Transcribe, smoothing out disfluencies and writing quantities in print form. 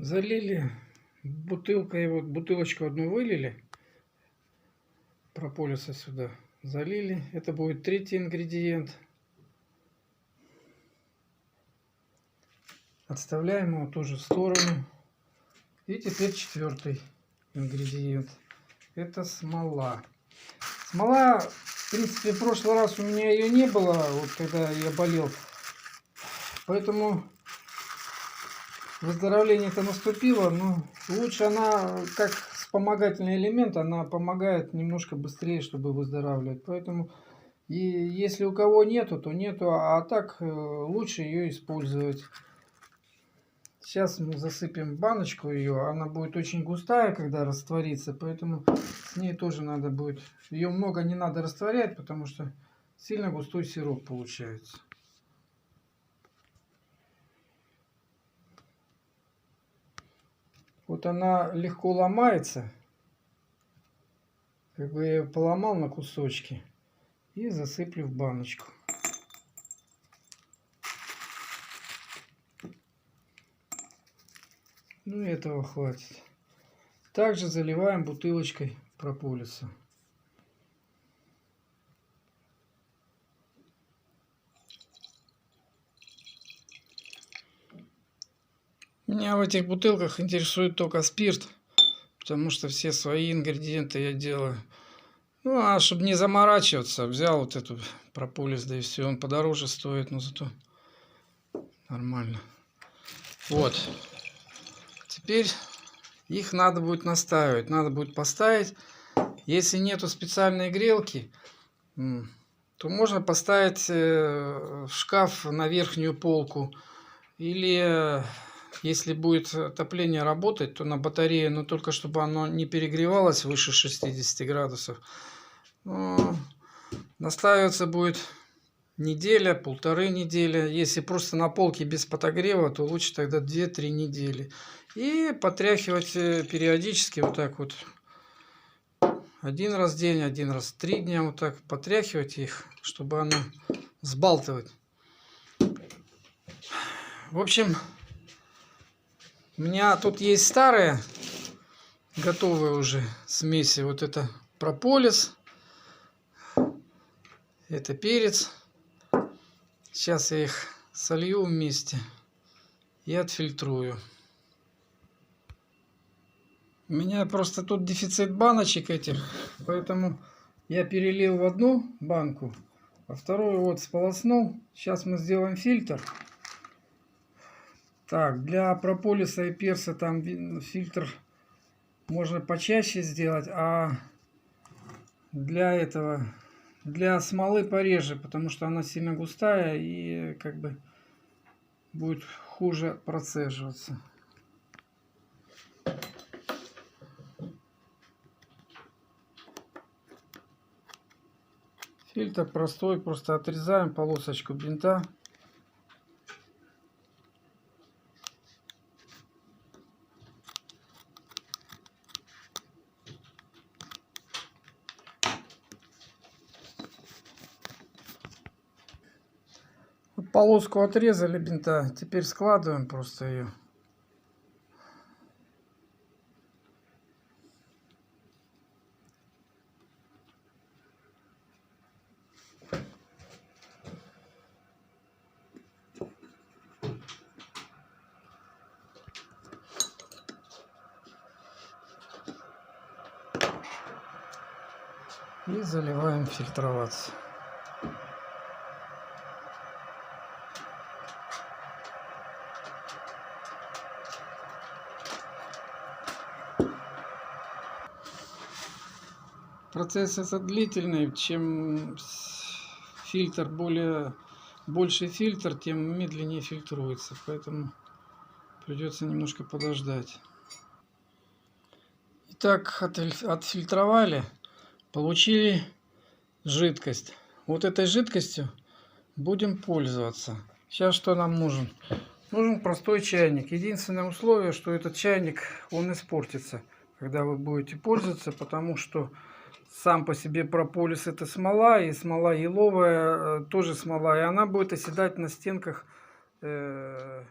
Залили бутылкой, вот бутылочку одну вылили, прополиса сюда залили. Это будет третий ингредиент. Отставляем его тоже в сторону. И теперь четвертый ингредиент. Это смола. Смола, в принципе, в прошлый раз у меня ее не было, вот когда я болел. Поэтому выздоровление-то наступило, но лучше она как вспомогательный элемент, она помогает немножко быстрее, чтобы выздоравливать. Поэтому и если у кого нету, то нету, а так лучше ее использовать. Сейчас мы засыпем баночку ее, она будет очень густая, когда растворится, поэтому с ней тоже надо будет, ее много не надо растворять, потому что сильно густой сироп получается. Вот она легко ломается, как бы я ее поломал на кусочки и засыплю в баночку. Ну, этого хватит. Также заливаем бутылочкой прополиса. Меня в этих бутылках интересует только спирт, потому что все свои ингредиенты я делаю. Ну, а чтобы не заморачиваться, взял вот эту прополис, да и все. Он подороже стоит, но зато нормально. Вот. Теперь их надо будет настаивать. Надо будет поставить. Если нету специальной грелки, то можно поставить в шкаф на верхнюю полку. Или если будет отопление работать, то на батарее, но только чтобы оно не перегревалось выше 60 градусов. Но настаиваться будет неделя, полторы недели. Если просто на полке без подогрева, то лучше тогда 2-3 недели. И потряхивать периодически вот так вот. Один раз в день, один раз в 3 дня вот так потряхивать их, чтобы оно взбалтывать. В общем, у меня тут есть старые, готовые уже смеси. Вот это прополис, это перец. Сейчас я их солью вместе и отфильтрую. У меня просто тут дефицит баночек этих, поэтому я перелил в одну банку, а вторую вот сполоснул. Сейчас мы сделаем фильтр. Так, для прополиса и перца там фильтр можно почаще сделать, а для смолы пореже, потому что она сильно густая и как бы будет хуже процеживаться. Фильтр простой, просто отрезаем полосочку бинта. Вот полоску отрезали бинта, теперь складываем просто ее. И заливаем фильтроваться. Процесс этот длительный. Чем фильтр больше фильтр, тем медленнее фильтруется. Поэтому придется немножко подождать. Итак, отфильтровали. Получили жидкость. Вот этой жидкостью будем пользоваться. Сейчас что нам нужен? Нужен простой чайник. Единственное условие, что этот чайник, он испортится, когда вы будете пользоваться, потому что сам по себе прополис это смола, и смола еловая тоже смола, и она будет оседать на стенках. Поэтому